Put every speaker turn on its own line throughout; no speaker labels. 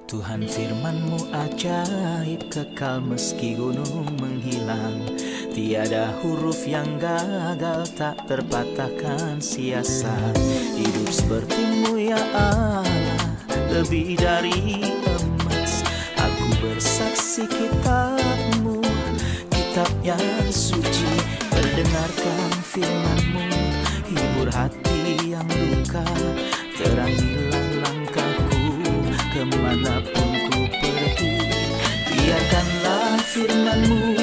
Tuhan firman-Mu ajaib, kekal meski gunung menghilang. Tiada huruf yang gagal, tak terpatahkan siasat. Hidup seperti-Mu ya Allah, lebih dari emas. Aku bersaksi kitab-Mu, kitab yang suci. Terdengarkan firman-Mu, hibur hati yang luka. Terangilah langkahku kemanapun ku pergi. Biarkanlah firman-Mu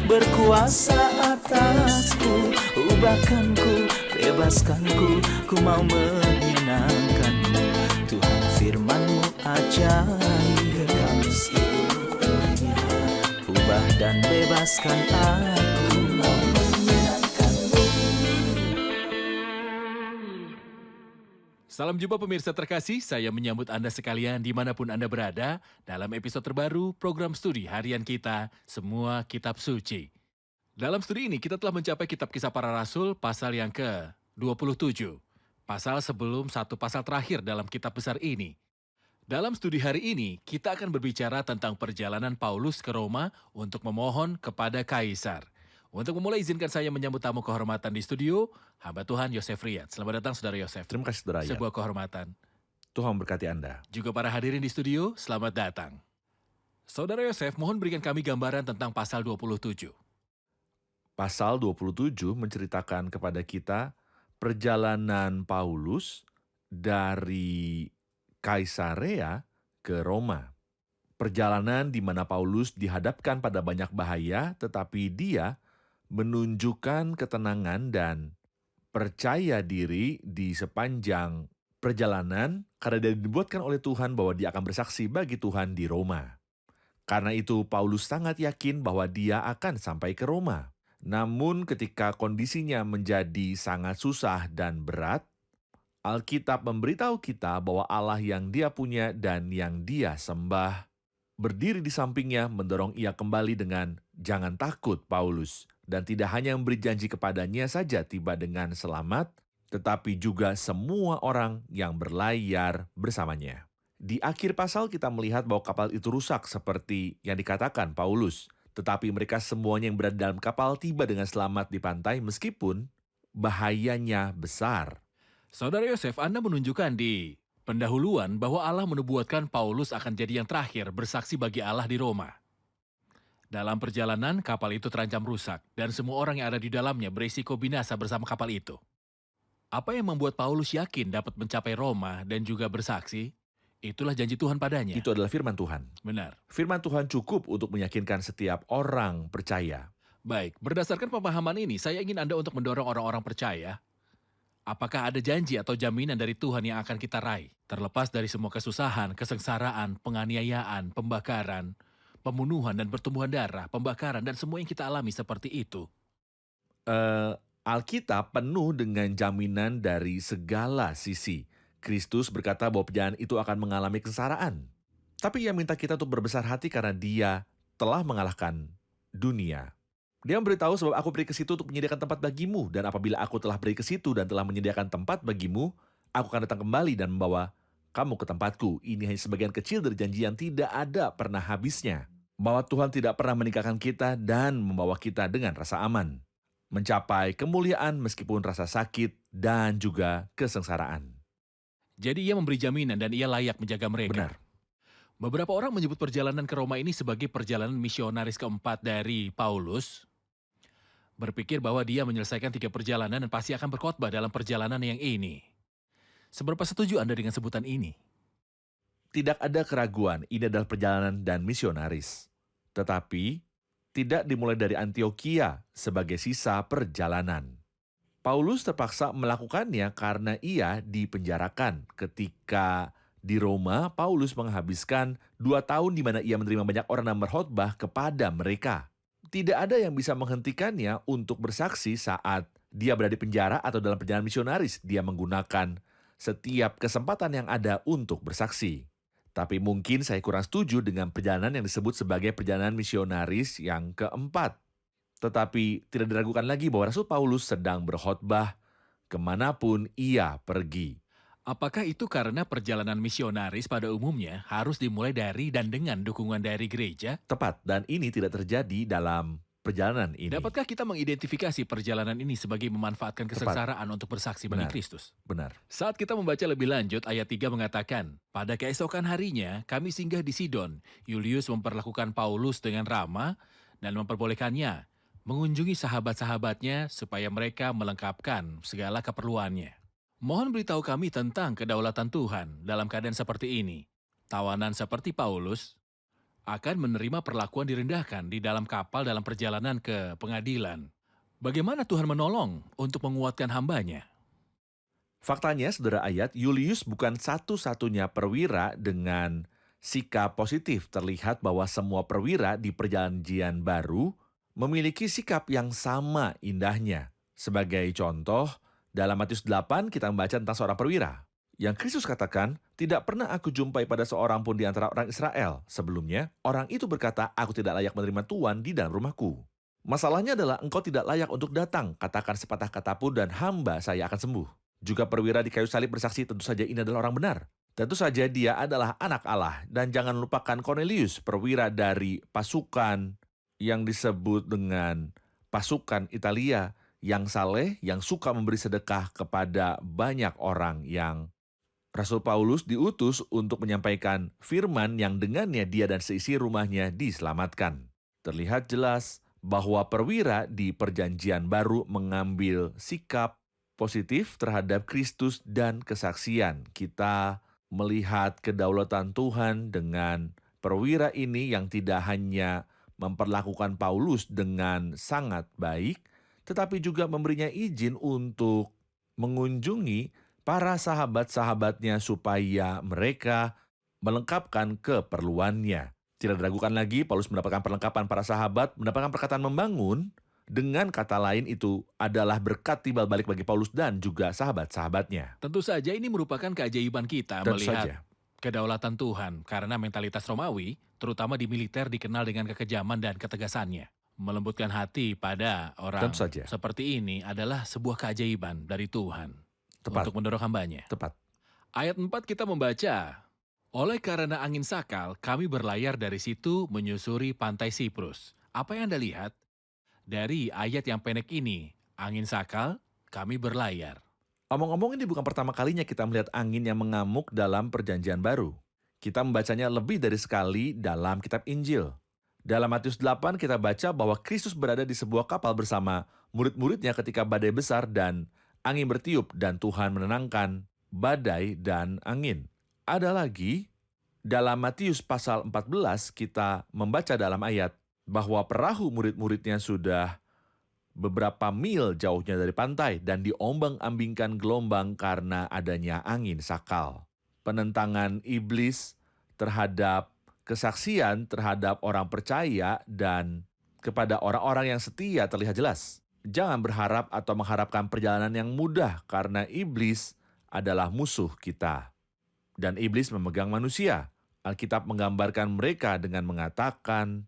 berkuasa atasku. Ubahkanku, bebaskanku, ku mau menyenangkan-Mu. Tuhan firman-Mu ajaib, kekal meski dunia. Ubah dan bebaskan aku, mau menyenangkan-Mu.
Salam jumpa pemirsa terkasih, saya menyambut Anda sekalian dimanapun Anda berada dalam episode terbaru program studi harian kita, Semua Kitab Suci. Dalam studi ini kita telah mencapai kitab Kisah Para Rasul pasal yang ke-27. Pasal sebelum satu pasal terakhir dalam kitab besar ini. Dalam studi hari ini, kita akan berbicara tentang perjalanan Paulus ke Roma untuk memohon kepada Kaisar. Untuk memulai, izinkan saya menyambut tamu kehormatan di studio, hamba Tuhan Yosef Riyad. Selamat datang, Saudara Yosef.
Terima kasih, Saudara Riyad.
Sebuah kehormatan.
Tuhan memberkati Anda.
Juga para hadirin di studio, selamat datang. Saudara Yosef, mohon berikan kami gambaran tentang pasal 27.
Pasal 27 menceritakan kepada kita perjalanan Paulus dari Kaisarea ke Roma. Perjalanan di mana Paulus dihadapkan pada banyak bahaya, tetapi dia menunjukkan ketenangan dan percaya diri di sepanjang perjalanan karena dia dibuatkan oleh Tuhan bahwa dia akan bersaksi bagi Tuhan di Roma. Karena itu Paulus sangat yakin bahwa dia akan sampai ke Roma. Namun ketika kondisinya menjadi sangat susah dan berat, Alkitab memberitahu kita bahwa Allah yang dia punya dan yang dia sembah berdiri di sampingnya mendorong ia kembali dengan "Jangan takut, Paulus." Dan tidak hanya memberi janji kepadanya saja tiba dengan selamat, tetapi juga semua orang yang berlayar bersamanya. Di akhir pasal kita melihat bahwa kapal itu rusak seperti yang dikatakan Paulus. Tetapi mereka semuanya yang berada dalam kapal tiba dengan selamat di pantai meskipun bahayanya besar.
Saudara Yosef, Anda menunjukkan di pendahuluan bahwa Allah menubuatkan Paulus akan jadi yang terakhir bersaksi bagi Allah di Roma. Dalam perjalanan, kapal itu terancam rusak dan semua orang yang ada di dalamnya berisiko binasa bersama kapal itu. Apa yang membuat Paulus yakin dapat mencapai Roma dan juga bersaksi? Itulah janji Tuhan padanya.
Itu adalah firman Tuhan.
Benar.
Firman Tuhan cukup untuk meyakinkan setiap orang percaya.
Baik, berdasarkan pemahaman ini, saya ingin Anda untuk mendorong orang-orang percaya. Apakah ada janji atau jaminan dari Tuhan yang akan kita raih? Terlepas dari semua kesusahan, kesengsaraan, penganiayaan, pembakaran, pembunuhan dan pertumbuhan darah, pembakaran, dan semua yang kita alami seperti itu.
Alkitab penuh dengan jaminan dari segala sisi. Kristus berkata bahwa perjalanan itu akan mengalami kesengsaraan. Tapi ia minta kita untuk berbesar hati karena dia telah mengalahkan dunia. Dia memberitahu, sebab aku pergi ke situ untuk menyediakan tempat bagimu. Dan apabila aku telah pergi ke situ dan telah menyediakan tempat bagimu, aku akan datang kembali dan membawa kamu ke tempatku. Ini hanya sebagian kecil dari janji yang tidak ada pernah habisnya. Bahwa Tuhan tidak pernah meninggalkan kita dan membawa kita dengan rasa aman. Mencapai kemuliaan meskipun rasa sakit dan juga kesengsaraan.
Jadi ia memberi jaminan dan ia layak menjaga mereka.
Benar.
Beberapa orang menyebut perjalanan ke Roma ini sebagai perjalanan misionaris keempat dari Paulus. Berpikir bahwa dia menyelesaikan 3 perjalanan dan pasti akan berkhotbah dalam perjalanan yang ini. Seberapa setuju Anda dengan sebutan ini?
Tidak ada keraguan, ini adalah perjalanan dan misionaris. Tetapi, tidak dimulai dari Antioquia sebagai sisa perjalanan. Paulus terpaksa melakukannya karena ia dipenjarakan. Ketika di Roma, Paulus menghabiskan 2 tahun di mana ia menerima banyak orang dan berkhotbah kepada mereka. Tidak ada yang bisa menghentikannya untuk bersaksi saat dia berada di penjara atau dalam perjalanan misionaris. Dia menggunakan setiap kesempatan yang ada untuk bersaksi. Tapi mungkin saya kurang setuju dengan perjalanan yang disebut sebagai perjalanan misionaris yang keempat. Tetapi tidak diragukan lagi bahwa Rasul Paulus sedang berkhotbah kemanapun ia pergi.
Apakah itu karena perjalanan misionaris pada umumnya harus dimulai dari dan dengan dukungan dari gereja?
Tepat, dan ini tidak terjadi dalam perjalanan ini.
Dapatkah kita mengidentifikasi perjalanan ini sebagai memanfaatkan kesengsaraan untuk bersaksi bagi
Benar.
Kristus?
Benar.
Saat kita membaca lebih lanjut, ayat 3 mengatakan, pada keesokan harinya kami singgah di Sidon. Julius memperlakukan Paulus dengan ramah dan memperbolehkannya mengunjungi sahabat-sahabatnya supaya mereka melengkapkan segala keperluannya. Mohon beritahu kami tentang kedaulatan Tuhan dalam keadaan seperti ini. Tawanan seperti Paulus akan menerima perlakuan direndahkan di dalam kapal dalam perjalanan ke pengadilan. Bagaimana Tuhan menolong untuk menguatkan hambanya?
Faktanya, saudara ayat, Julius bukan satu-satunya perwira dengan sikap positif. Terlihat bahwa semua perwira di perjanjian baru memiliki sikap yang sama indahnya. Sebagai contoh, dalam Matius 8 kita membaca tentang seorang perwira. Yang Kristus katakan, tidak pernah aku jumpai pada seorang pun di antara orang Israel. Sebelumnya, orang itu berkata, aku tidak layak menerima Tuhan di dalam rumahku. Masalahnya adalah engkau tidak layak untuk datang, katakan sepatah kata pun dan hamba saya akan sembuh. Juga perwira di kayu salib bersaksi, tentu saja ini adalah orang benar. Tentu saja dia adalah anak Allah. Dan jangan lupakan Cornelius, perwira dari pasukan yang disebut dengan pasukan Italia, yang saleh, yang suka memberi sedekah kepada banyak orang, yang Rasul Paulus diutus untuk menyampaikan firman yang dengannya dia dan seisi rumahnya diselamatkan. Terlihat jelas bahwa perwira di perjanjian baru mengambil sikap positif terhadap Kristus dan kesaksian. Kita melihat kedaulatan Tuhan dengan perwira ini yang tidak hanya memperlakukan Paulus dengan sangat baik, tetapi juga memberinya izin untuk mengunjungi para sahabat-sahabatnya supaya mereka melengkapkan keperluannya. Tidak diragukan lagi, Paulus mendapatkan perlengkapan para sahabat, mendapatkan perkataan membangun. Dengan kata lain, itu adalah berkat timbal balik bagi Paulus dan juga sahabat-sahabatnya.
Tentu saja ini merupakan keajaiban kita
Tentu
melihat
saja.
kedaulatan Tuhan karena mentalitas Romawi, terutama di militer dikenal dengan kekejaman dan ketegasannya. Melembutkan hati pada orang
Tentu saja.
seperti ini adalah sebuah keajaiban dari Tuhan
Tepat.
untuk mendorong hambanya.
Tepat.
Ayat 4 kita membaca, oleh karena angin sakal, kami berlayar dari situ menyusuri pantai Siprus. Apa yang Anda lihat? Dari ayat yang pendek ini, angin sakal, kami berlayar.
Omong-omong, ini bukan pertama kalinya kita melihat angin yang mengamuk dalam perjanjian baru. Kita membacanya lebih dari sekali dalam kitab Injil. Dalam Matius 8 kita baca bahwa Kristus berada di sebuah kapal bersama murid-muridnya ketika badai besar dan angin bertiup dan Tuhan menenangkan badai dan angin. Ada lagi, dalam Matius pasal 14 kita membaca dalam ayat bahwa perahu murid-muridnya sudah beberapa mil jauhnya dari pantai dan diombang-ambingkan gelombang karena adanya angin sakal. Penentangan iblis terhadap kesaksian terhadap orang percaya dan kepada orang-orang yang setia terlihat jelas. Jangan berharap atau mengharapkan perjalanan yang mudah karena iblis adalah musuh kita. Dan iblis memegang manusia. Alkitab menggambarkan mereka dengan mengatakan,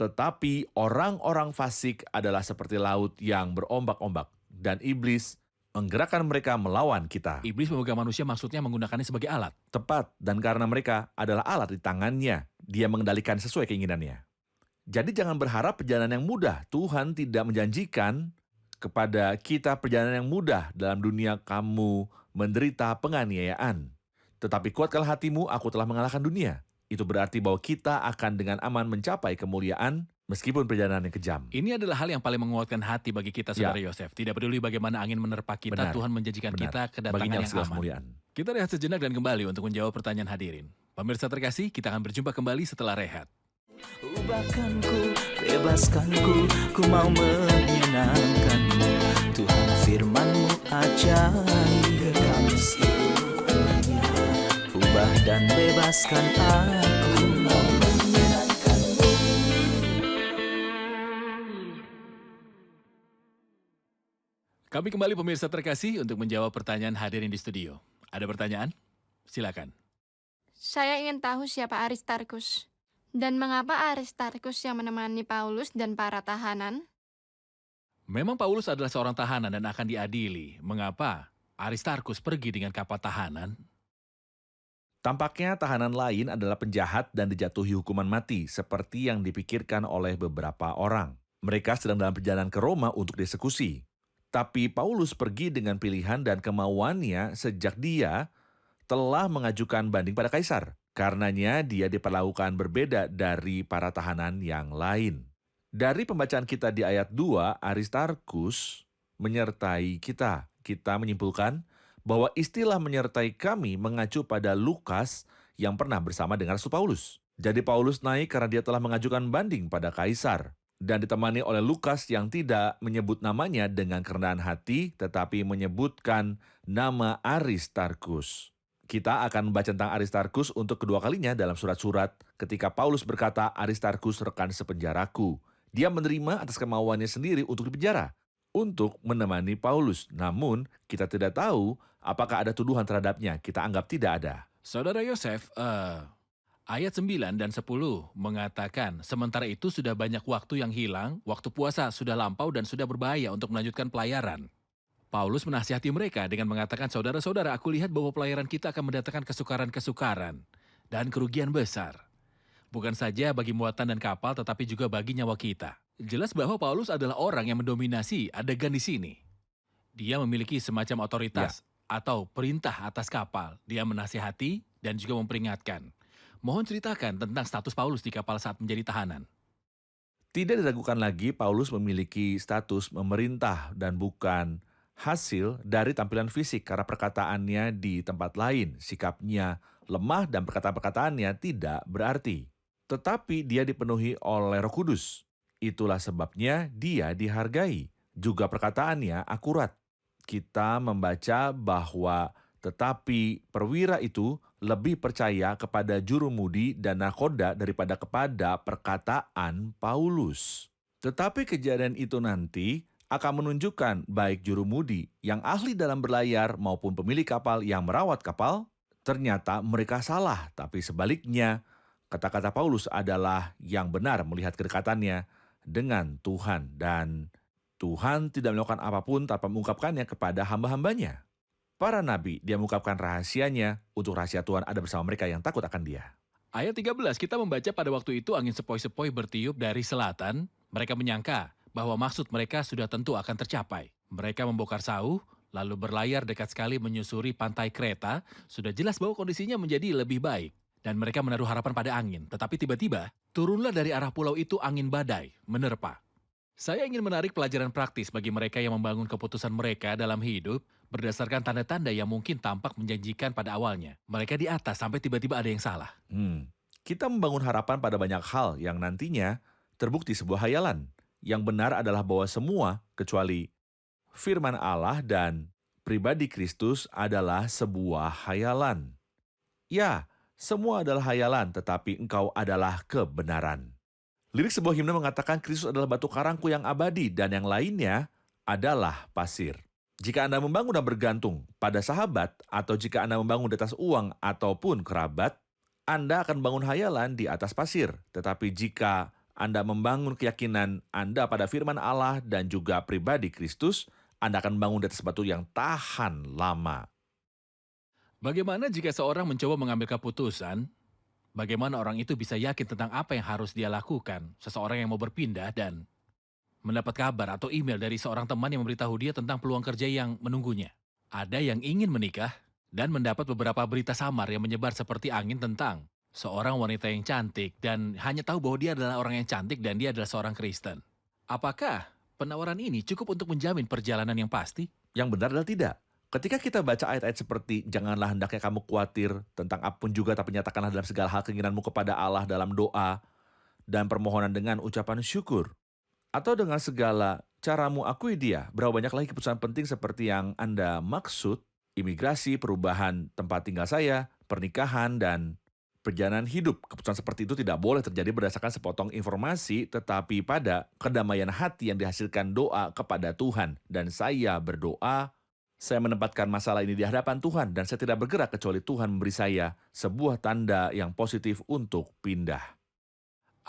tetapi orang-orang fasik adalah seperti laut yang berombak-ombak, dan iblis menggerakkan mereka melawan kita.
Iblis memegang manusia maksudnya menggunakannya sebagai alat.
Tepat, dan karena mereka adalah alat di tangannya, dia mengendalikan sesuai keinginannya. Jadi jangan berharap perjalanan yang mudah. Tuhan tidak menjanjikan kepada kita perjalanan yang mudah dalam dunia kamu menderita penganiayaan. Tetapi kuatkanlah hatimu, aku telah mengalahkan dunia. Itu berarti bahwa kita akan dengan aman mencapai kemuliaan meskipun perjalanan yang kejam.
Ini adalah hal yang paling menguatkan hati bagi kita, Saudara Yosef. Tidak peduli bagaimana angin menerpa kita,
Benar.
Tuhan menjanjikan
Benar.
kita kedatangan
Baginya
yang
segala
aman.
kemuliaan.
Kita rehat sejenak dan kembali untuk menjawab pertanyaan hadirin. Pemirsa terkasih, kita akan berjumpa kembali setelah rehat.
Ubahkanku, bebaskanku, ku mau menyenangkanmu. Tuhan firman-Mu ajaib, kekal meskipun ubah dan bebaskan aku, mau menyenangkanmu.
Kami kembali pemirsa terkasih untuk menjawab pertanyaan hadirin di studio. Ada pertanyaan? Silakan.
Saya ingin tahu siapa Aristarkus. Dan mengapa Aristarkus yang menemani Paulus dan para tahanan?
Memang Paulus adalah seorang tahanan dan akan diadili. Mengapa? Aristarkus pergi dengan kapal tahanan?
Tampaknya tahanan lain adalah penjahat dan dijatuhi hukuman mati, seperti yang dipikirkan oleh beberapa orang. Mereka sedang dalam perjalanan ke Roma untuk dieksekusi. Tapi Paulus pergi dengan pilihan dan kemauannya sejak dia telah mengajukan banding pada kaisar. Karenanya dia diperlakukan berbeda dari para tahanan yang lain. Dari pembacaan kita di ayat 2, Aristarkus menyertai kita. Kita menyimpulkan bahwa istilah menyertai kami mengacu pada Lukas yang pernah bersama dengan Rasul Paulus. Jadi Paulus naik karena dia telah mengajukan banding pada kaisar dan ditemani oleh Lukas yang tidak menyebut namanya dengan kerendahan hati tetapi menyebutkan nama Aristarkus. Kita akan membaca tentang Aristarkus untuk kedua kalinya dalam surat-surat ketika Paulus berkata, Aristarkus rekan sepenjaraku. Dia menerima atas kemauannya sendiri untuk dipenjara, untuk menemani Paulus. Namun, kita tidak tahu apakah ada tuduhan terhadapnya. Kita anggap tidak ada.
Saudara Yosef, ayat 9 dan 10 mengatakan, sementara itu sudah banyak waktu yang hilang, waktu puasa sudah lampau dan sudah berbahaya untuk melanjutkan pelayaran. Paulus menasihati mereka dengan mengatakan, saudara-saudara, aku lihat bahwa pelayaran kita akan mendatangkan kesukaran-kesukaran dan kerugian besar. Bukan saja bagi muatan dan kapal, tetapi juga bagi nyawa kita. Jelas bahwa Paulus adalah orang yang mendominasi adegan di sini. Dia memiliki semacam otoritas atau perintah atas kapal. Dia menasihati dan juga memperingatkan. Mohon ceritakan tentang status Paulus di kapal saat menjadi tahanan.
Tidak diragukan lagi Paulus memiliki status memerintah dan bukan hasil dari tampilan fisik karena perkataannya di tempat lain. Sikapnya lemah dan perkataan-perkataannya tidak berarti. Tetapi dia dipenuhi oleh Roh Kudus. Itulah sebabnya dia dihargai. Juga perkataannya akurat. Kita membaca bahwa tetapi perwira itu lebih percaya kepada jurumudi dan nakhoda daripada kepada perkataan Paulus. Tetapi kejadian itu nanti akan menunjukkan baik jurumudi yang ahli dalam berlayar maupun pemilik kapal yang merawat kapal, ternyata mereka salah. Tapi sebaliknya, kata-kata Paulus adalah yang benar melihat kedekatannya dengan Tuhan. Dan Tuhan tidak melakukan apapun tanpa mengungkapkannya kepada hamba-hambanya. Para nabi, dia mengungkapkan rahasianya untuk rahasia Tuhan ada bersama mereka yang takut akan dia.
Ayat 13 kita membaca pada waktu itu angin sepoi-sepoi bertiup dari selatan. Mereka menyangka bahwa maksud mereka sudah tentu akan tercapai. Mereka membongkar sauh, lalu berlayar dekat sekali menyusuri pantai Kreta. Sudah jelas bahwa kondisinya menjadi lebih baik. Dan mereka menaruh harapan pada angin. Tetapi tiba-tiba, turunlah dari arah pulau itu angin badai, menerpa. Saya ingin menarik pelajaran praktis bagi mereka yang membangun keputusan mereka dalam hidup berdasarkan tanda-tanda yang mungkin tampak menjanjikan pada awalnya. Mereka di atas sampai tiba-tiba ada yang salah.
Kita membangun harapan pada banyak hal yang nantinya terbukti sebuah hayalan. Yang benar adalah bahwa semua, kecuali firman Allah dan pribadi Kristus adalah sebuah hayalan. Ya, semua adalah hayalan, tetapi engkau adalah kebenaran. Lirik sebuah himne mengatakan Kristus adalah batu karangku yang abadi dan yang lainnya adalah pasir. Jika Anda membangun dan bergantung pada sahabat, atau jika Anda membangun di atas uang ataupun kerabat, Anda akan membangun hayalan di atas pasir. Tetapi jika Anda membangun keyakinan Anda pada firman Allah dan juga pribadi Kristus, Anda akan membangun di atas batu yang tahan lama.
Bagaimana jika seorang mencoba mengambil keputusan? Bagaimana orang itu bisa yakin tentang apa yang harus dia lakukan? Seseorang yang mau berpindah dan mendapat kabar atau email dari seorang teman yang memberitahu dia tentang peluang kerja yang menunggunya. Ada yang ingin menikah dan mendapat beberapa berita samar yang menyebar seperti angin tentang seorang wanita yang cantik dan hanya tahu bahwa dia adalah orang yang cantik dan dia adalah seorang Kristen. Apakah penawaran ini cukup untuk menjamin perjalanan yang pasti?
Yang benar adalah tidak. Ketika kita baca ayat-ayat seperti janganlah hendaknya kamu khawatir tentang apapun juga, tapi nyatakanlah dalam segala hal keinginanmu kepada Allah dalam doa dan permohonan dengan ucapan syukur. Atau dengan segala caramu akui dia. Berapa banyak lagi keputusan penting seperti yang Anda maksud, imigrasi, perubahan tempat tinggal saya, pernikahan, dan perjalanan hidup. Keputusan seperti itu tidak boleh terjadi berdasarkan sepotong informasi, tetapi pada kedamaian hati yang dihasilkan doa kepada Tuhan. Dan saya berdoa, saya menempatkan masalah ini di hadapan Tuhan dan saya tidak bergerak kecuali Tuhan memberi saya sebuah tanda yang positif untuk pindah.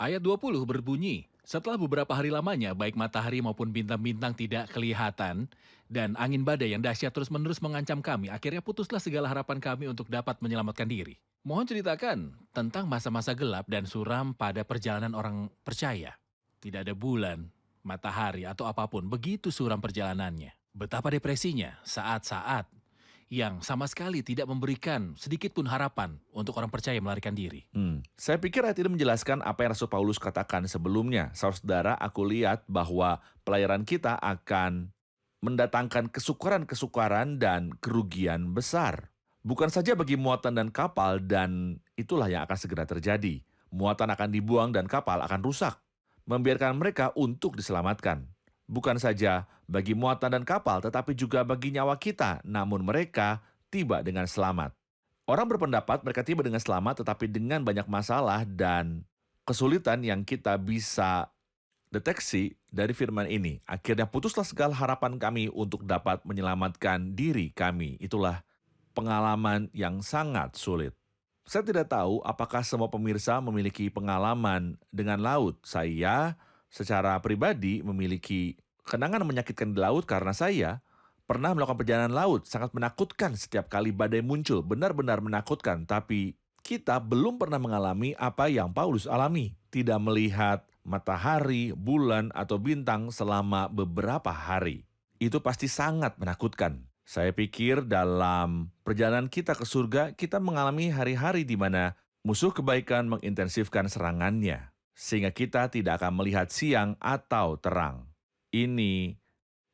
Ayat 20 berbunyi, Setelah beberapa hari lamanya, baik matahari maupun bintang-bintang tidak kelihatan, dan angin badai yang dahsyat terus-menerus mengancam kami, akhirnya putuslah segala harapan kami untuk dapat menyelamatkan diri. Mohon ceritakan tentang masa-masa gelap dan suram pada perjalanan orang percaya. Tidak ada bulan, matahari, atau apapun, begitu suram perjalanannya. Betapa depresinya saat-saat yang sama sekali tidak memberikan sedikit pun harapan untuk orang percaya melarikan diri.
Saya pikir ayat ini menjelaskan apa yang Rasul Paulus katakan sebelumnya. Saudara, aku lihat bahwa pelayaran kita akan mendatangkan kesukaran-kesukaran dan kerugian besar. Bukan saja bagi muatan dan kapal, dan itulah yang akan segera terjadi. Muatan akan dibuang dan kapal akan rusak. Membiarkan mereka untuk diselamatkan. Bukan saja bagi muatan dan kapal, tetapi juga bagi nyawa kita, namun mereka tiba dengan selamat. Orang berpendapat mereka tiba dengan selamat, tetapi dengan banyak masalah dan kesulitan yang kita bisa deteksi dari firman ini. Akhirnya putuslah segala harapan kami untuk dapat menyelamatkan diri kami. Itulah pengalaman yang sangat sulit. Saya tidak tahu apakah semua pemirsa memiliki pengalaman dengan laut. Saya secara pribadi memiliki kenangan menyakitkan di laut karena saya pernah melakukan perjalanan laut. Sangat menakutkan setiap kali badai muncul, benar-benar menakutkan. Tapi kita belum pernah mengalami apa yang Paulus alami. Tidak melihat matahari, bulan, atau bintang selama beberapa hari. Itu pasti sangat menakutkan. Saya pikir dalam perjalanan kita ke surga, kita mengalami hari-hari di mana musuh kebaikan mengintensifkan serangannya, sehingga kita tidak akan melihat siang atau terang. Ini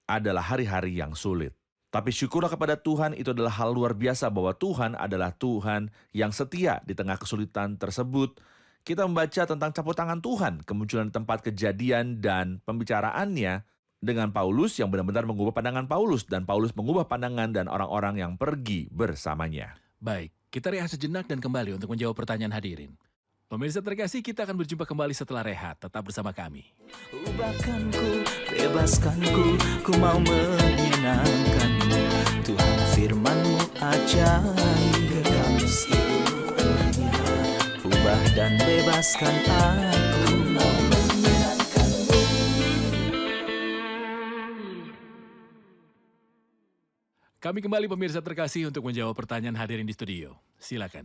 adalah hari-hari yang sulit. Tapi syukurlah kepada Tuhan, itu adalah hal luar biasa bahwa Tuhan adalah Tuhan yang setia di tengah kesulitan tersebut. Kita membaca tentang campur tangan Tuhan, kemunculan tempat kejadian dan pembicaraannya dengan Paulus yang benar-benar mengubah pandangan Paulus, dan Paulus mengubah pandangan dan orang-orang yang pergi bersamanya.
Baik, kita rehat sejenak dan kembali untuk menjawab pertanyaan hadirin. Pemirsa terkasih, kita akan berjumpa kembali setelah rehat. Tetap bersama kami.
Ubahkanku, bebaskanku, ku mau menyenangkanmu. Tuhan firman-Mu ajaib, kekal seluruhnya. Ubah dan bebaskan aku, mau menyenangkanmu.
Kami kembali pemirsa terkasih untuk menjawab pertanyaan hadirin di studio. Silakan.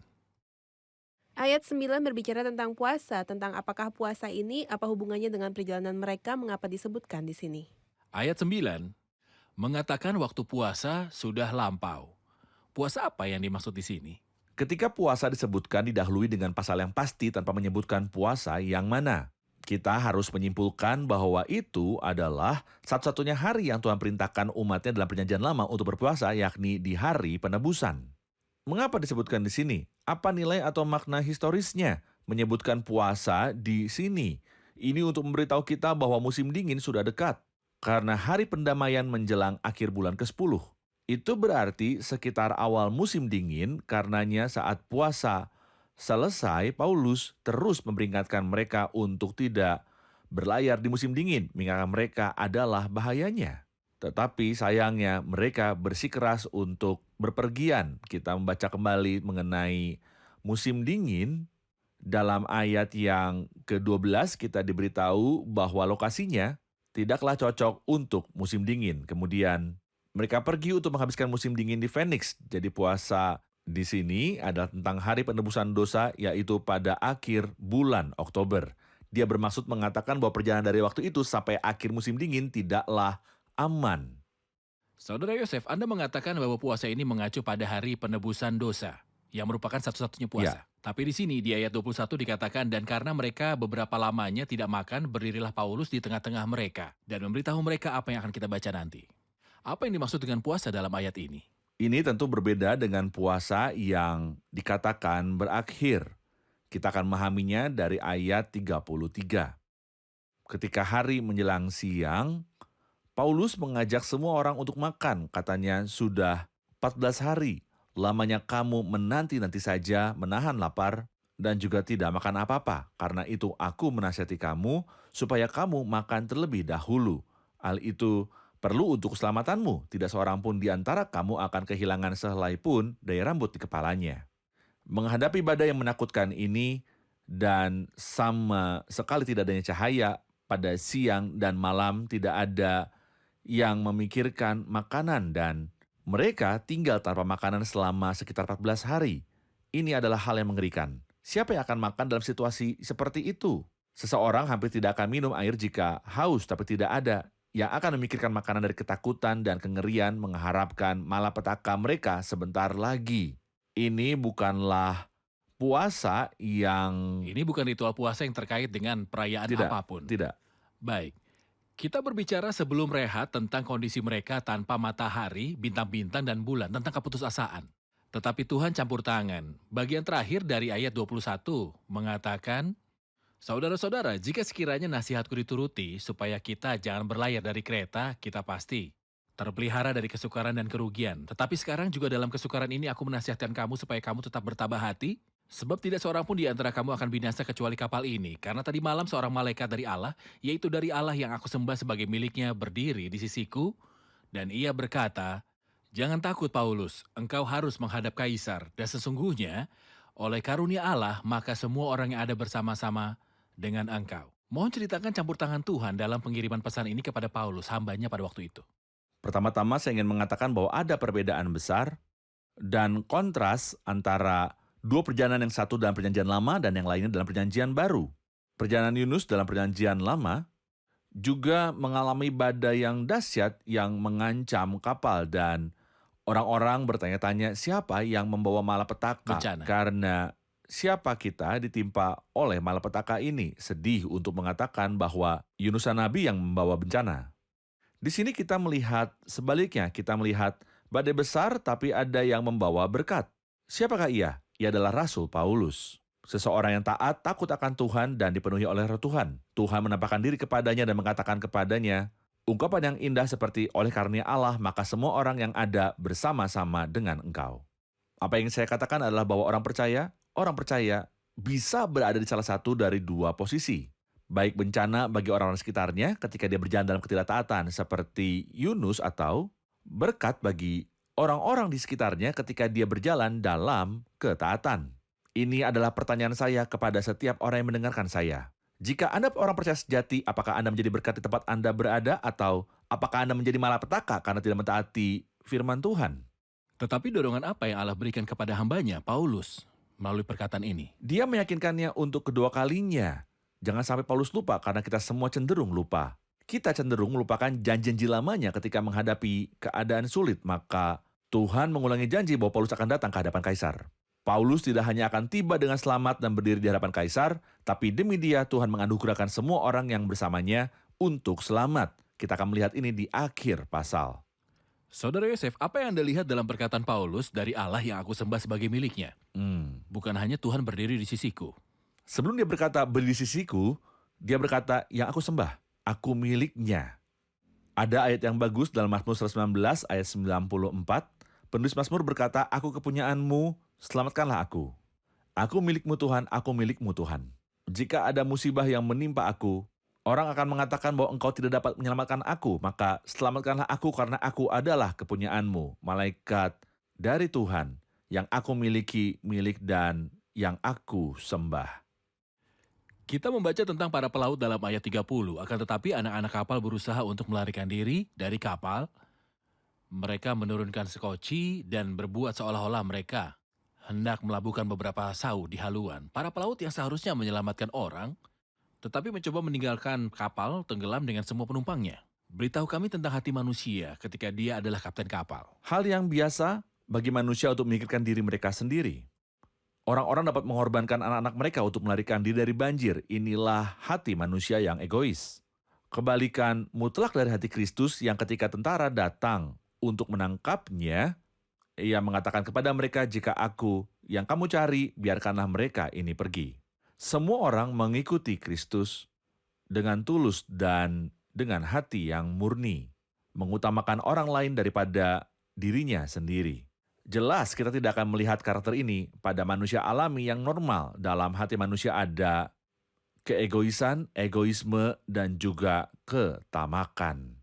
Ayat 9 berbicara tentang puasa, tentang apakah puasa ini, apa hubungannya dengan perjalanan mereka, mengapa disebutkan di sini.
Ayat 9 mengatakan waktu puasa sudah lampau. Puasa apa yang dimaksud di sini?
Ketika puasa disebutkan didahului dengan pasal yang pasti tanpa menyebutkan puasa yang mana. Kita harus menyimpulkan bahwa itu adalah satu-satunya hari yang Tuhan perintahkan umatnya dalam perjanjian lama untuk berpuasa, yakni di hari penebusan. Mengapa disebutkan di sini? Apa nilai atau makna historisnya menyebutkan puasa di sini? Ini untuk memberitahu kita bahwa musim dingin sudah dekat, karena hari pendamaian menjelang akhir bulan ke-10. Itu berarti sekitar awal musim dingin, karenanya saat puasa selesai, Paulus terus memperingatkan mereka untuk tidak berlayar di musim dingin, mengingatkan mereka adalah bahayanya. Tetapi sayangnya mereka bersikeras untuk berpergian. Kita membaca kembali mengenai musim dingin. Dalam ayat yang ke-12 kita diberitahu bahwa lokasinya tidaklah cocok untuk musim dingin. Kemudian mereka pergi untuk menghabiskan musim dingin di Phoenix. Jadi puasa di sini adalah tentang hari penebusan dosa, yaitu pada akhir bulan Oktober. Dia bermaksud mengatakan bahwa perjalanan dari waktu itu sampai akhir musim dingin tidaklah aman.
Saudara Yosef, Anda mengatakan bahwa puasa ini mengacu pada hari penebusan dosa, yang merupakan satu-satunya puasa. Tapi di sini di ayat 21 dikatakan, dan karena mereka beberapa lamanya tidak makan, berdirilah Paulus di tengah-tengah mereka dan memberitahu mereka apa yang akan kita baca nanti. Apa yang dimaksud dengan puasa dalam ayat ini?
Ini tentu berbeda dengan puasa yang dikatakan berakhir. Kita akan memahaminya dari ayat 33. Ketika hari menjelang siang, Paulus mengajak semua orang untuk makan. Katanya, sudah 14 hari lamanya kamu menanti-nanti saja menahan lapar dan juga tidak makan apa-apa. Karena itu aku menasihati kamu supaya kamu makan terlebih dahulu. Hal itu perlu untuk keselamatanmu. Tidak seorang pun di antara kamu akan kehilangan sehelai pun dari rambut di kepalanya. Menghadapi badai yang menakutkan ini dan sama sekali tidak adanya cahaya, Pada siang dan malam tidak ada yang memikirkan makanan dan mereka tinggal tanpa makanan selama sekitar 14 hari. Ini adalah hal yang mengerikan. Siapa yang akan makan dalam situasi seperti itu? Seseorang hampir tidak akan minum air jika haus tapi tidak ada yang akan memikirkan makanan dari ketakutan dan kengerian mengharapkan malapetaka mereka sebentar lagi. Ini bukanlah puasa yang...
Ini bukan ritual puasa yang terkait dengan perayaan
Tidak,
apapun.
tidak.
Baik, kita berbicara sebelum rehat tentang kondisi mereka tanpa matahari, bintang-bintang, dan bulan, tentang keputusasaan. Tetapi Tuhan campur tangan. Bagian terakhir dari ayat 21 mengatakan, saudara-saudara, jika sekiranya nasihatku dituruti supaya kita jangan berlayar dari kereta, kita pasti terpelihara dari kesukaran dan kerugian. Tetapi sekarang juga dalam kesukaran ini aku menasihatkan kamu supaya kamu tetap bertabah hati, sebab tidak seorang pun di antara kamu akan binasa kecuali kapal ini. Karena tadi malam seorang malaikat dari Allah, yaitu dari Allah yang aku sembah sebagai miliknya, berdiri di sisiku, dan ia berkata, jangan takut Paulus, engkau harus menghadap Kaisar, dan sesungguhnya oleh karunia Allah maka semua orang yang ada bersama-sama dengan engkau. Mohon ceritakan campur tangan Tuhan dalam pengiriman pesan ini kepada Paulus, hambanya pada waktu itu.
Pertama-tama saya ingin mengatakan bahwa ada perbedaan besar dan kontras antara dua perjalanan, yang satu dalam perjanjian lama dan yang lainnya dalam perjanjian baru. Perjalanan Yunus dalam perjanjian lama juga mengalami badai yang dahsyat yang mengancam kapal dan orang-orang bertanya-tanya siapa yang membawa malapetaka.
Bencana.
Karena siapa kita ditimpa oleh malapetaka ini. Sedih untuk mengatakan bahwa Yunus Nabi yang membawa bencana. Di sini kita melihat sebaliknya, kita melihat badai besar tapi ada yang membawa berkat. Siapakah ia? Ia adalah Rasul Paulus. Seseorang yang taat, takut akan Tuhan dan dipenuhi oleh Roh Tuhan. Tuhan menampakkan diri kepadanya dan mengatakan kepadanya, ungkapan yang indah seperti oleh karunia Allah, maka semua orang yang ada bersama-sama dengan engkau. Apa yang saya katakan adalah bahwa orang percaya bisa berada di salah satu dari dua posisi. Baik bencana bagi orang-orang sekitarnya ketika dia berjalan dalam ketidaktaatan seperti Yunus, atau berkat bagi orang-orang di sekitarnya ketika dia berjalan dalam ketaatan. Ini adalah pertanyaan saya kepada setiap orang yang mendengarkan saya. Jika Anda orang percaya sejati, apakah Anda menjadi berkat di tempat Anda berada, atau apakah Anda menjadi malapetaka karena tidak mentaati firman Tuhan?
Tetapi dorongan apa yang Allah berikan kepada hambanya, Paulus, melalui perkataan ini?
Dia meyakinkannya untuk kedua kalinya. Jangan sampai Paulus lupa, karena kita semua cenderung lupa. Kita cenderung melupakan janji-janji lamanya ketika menghadapi keadaan sulit, maka Tuhan mengulangi janji bahwa Paulus akan datang ke hadapan Kaisar. Paulus tidak hanya akan tiba dengan selamat dan berdiri di hadapan Kaisar, tapi demi dia Tuhan menganugerahkan semua orang yang bersamanya untuk selamat. Kita akan melihat ini di akhir pasal.
Saudara Yosef, apa yang Anda lihat dalam perkataan Paulus dari Allah yang aku sembah sebagai miliknya? Bukan hanya Tuhan berdiri di sisiku.
Sebelum dia berkata berdiri di sisiku, dia berkata yang aku sembah, aku miliknya. Ada ayat yang bagus dalam Mazmur 119 ayat 94. Penulis Mazmur berkata, aku kepunyaanmu, selamatkanlah aku. Aku milikmu Tuhan, aku milikmu Tuhan. Jika ada musibah yang menimpa aku, orang akan mengatakan bahwa engkau tidak dapat menyelamatkan aku, maka selamatkanlah aku karena aku adalah kepunyaanmu, malaikat dari Tuhan, yang aku miliki, milik dan yang aku sembah.
Kita membaca tentang para pelaut dalam ayat 30, akan tetapi anak-anak kapal berusaha untuk melarikan diri dari kapal. Mereka menurunkan sekoci dan berbuat seolah-olah mereka hendak melabuhkan beberapa sau di haluan. Para pelaut yang seharusnya menyelamatkan orang, tetapi mencoba meninggalkan kapal tenggelam dengan semua penumpangnya. Beritahu kami tentang hati manusia ketika dia adalah kapten kapal.
Hal yang biasa bagi manusia untuk memikirkan diri mereka sendiri. Orang-orang dapat mengorbankan anak-anak mereka untuk melarikan diri dari banjir. Inilah hati manusia yang egois. Kebalikan mutlak dari hati Kristus yang ketika tentara datang untuk menangkapnya, ia mengatakan kepada mereka, jika aku yang kamu cari, biarkanlah mereka ini pergi. Semua orang mengikuti Kristus dengan tulus dan dengan hati yang murni, mengutamakan orang lain daripada dirinya sendiri. Jelas kita tidak akan melihat karakter ini pada manusia alami yang normal. Dalam hati manusia ada keegoisan, egoisme, dan juga ketamakan.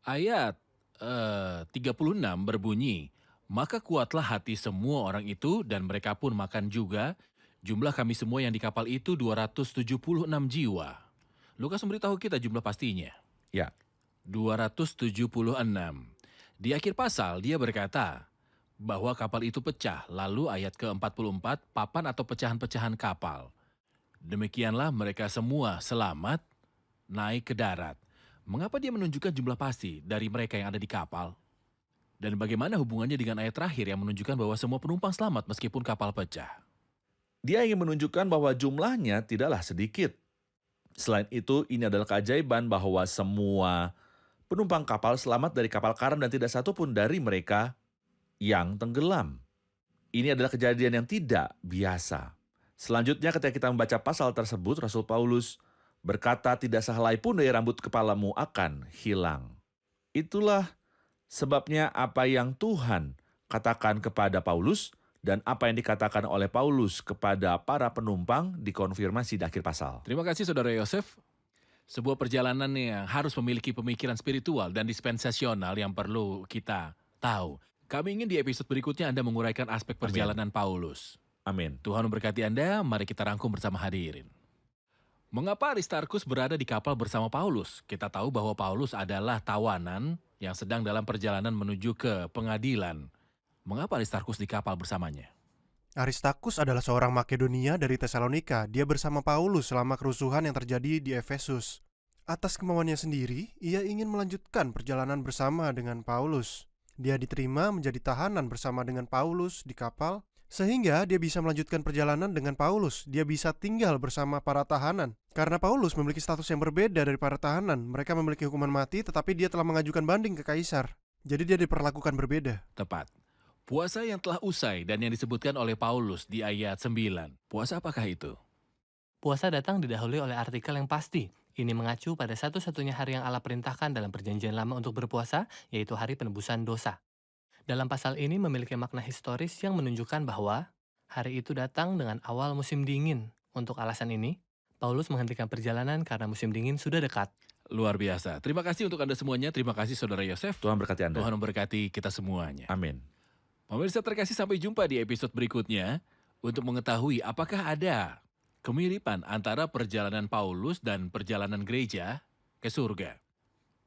Ayat 36 berbunyi, maka kuatlah hati semua orang itu dan mereka pun makan juga. Jumlah kami semua yang di kapal itu 276 jiwa. Lukas memberitahu kita jumlah pastinya.
Ya.
276. Di akhir pasal dia berkata bahwa kapal itu pecah, lalu ayat ke-44, papan atau pecahan-pecahan kapal. Demikianlah mereka semua selamat naik ke darat. Mengapa dia menunjukkan jumlah pasti dari mereka yang ada di kapal? Dan bagaimana hubungannya dengan ayat terakhir yang menunjukkan bahwa semua penumpang selamat meskipun kapal pecah?
Dia ingin menunjukkan bahwa jumlahnya tidaklah sedikit. Selain itu, ini adalah keajaiban bahwa semua penumpang kapal selamat dari kapal karam dan tidak satu pun dari mereka yang tenggelam. Ini adalah kejadian yang tidak biasa. Selanjutnya ketika kita membaca pasal tersebut, Rasul Paulus berkata tidak sehelai pun dari rambut kepalamu akan hilang. Itulah sebabnya apa yang Tuhan katakan kepada Paulus dan apa yang dikatakan oleh Paulus kepada para penumpang dikonfirmasi di akhir pasal.
Terima kasih Saudara Yosef. Sebuah perjalanan yang harus memiliki pemikiran spiritual dan dispensasional yang perlu kita tahu. Kami ingin di episode berikutnya Anda menguraikan aspek perjalanan Paulus.
Amin.
Tuhan memberkati Anda, mari kita rangkum bersama hadirin. Mengapa Aristarkus berada di kapal bersama Paulus? Kita tahu bahwa Paulus adalah tawanan yang sedang dalam perjalanan menuju ke pengadilan. Mengapa Aristarkus di kapal bersamanya?
Aristarkus adalah seorang Makedonia dari Tesalonika. Dia bersama Paulus selama kerusuhan yang terjadi di Efesus. Atas kemauannya sendiri, ia ingin melanjutkan perjalanan bersama dengan Paulus. Dia diterima menjadi tahanan bersama dengan Paulus di kapal, sehingga dia bisa melanjutkan perjalanan dengan Paulus. Dia bisa tinggal bersama para tahanan. Karena Paulus memiliki status yang berbeda dari para tahanan. Mereka memiliki hukuman mati, tetapi dia telah mengajukan banding ke Kaisar. Jadi dia diperlakukan berbeda.
Tepat. Puasa yang telah usai dan yang disebutkan oleh Paulus di ayat 9. Puasa apakah itu?
Puasa datang didahului oleh artikel yang pasti. Ini mengacu pada satu-satunya hari yang Allah perintahkan dalam perjanjian lama untuk berpuasa, yaitu hari penebusan dosa. Dalam pasal ini memiliki makna historis yang menunjukkan bahwa hari itu datang dengan awal musim dingin. Untuk alasan ini, Paulus menghentikan perjalanan karena musim dingin sudah dekat.
Luar biasa. Terima kasih untuk Anda semuanya. Terima kasih Saudara Yosef.
Tuhan berkati Anda.
Tuhan memberkati kita semuanya.
Amin.
Pemirsa terkasih, sampai jumpa di episode berikutnya untuk mengetahui apakah ada kemiripan antara perjalanan Paulus dan perjalanan gereja ke surga.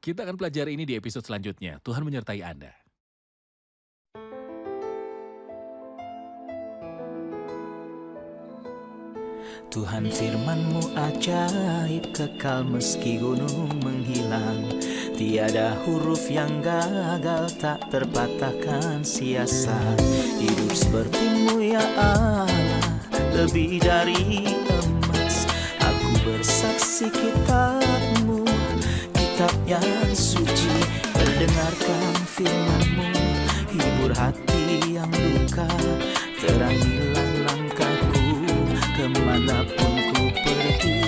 Kita akan pelajari ini di episode selanjutnya. Tuhan menyertai Anda.
Tuhan firman-Mu ajaib, kekal meski gunung menghilang. Tiada huruf yang gagal, tak terpatahkan sia-sia. Hidup seperti-Mu ya Allah, lebih dari emas. Aku bersaksi kitab-Mu, kitab yang suci. Mendengarkan firman-Mu, hibur hati yang duka. Terangilah langkahku kemanapun ku pergi.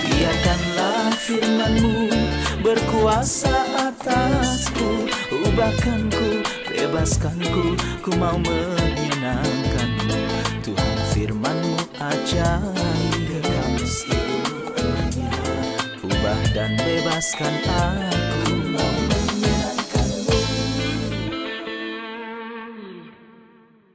Biarkanlah firman-Mu berkuasa atasku. Ubahkanku, bebaskanku, ku mau menyenangkan-Mu. Tuhan firman-Mu ajaib, ubah dan bebaskan aku.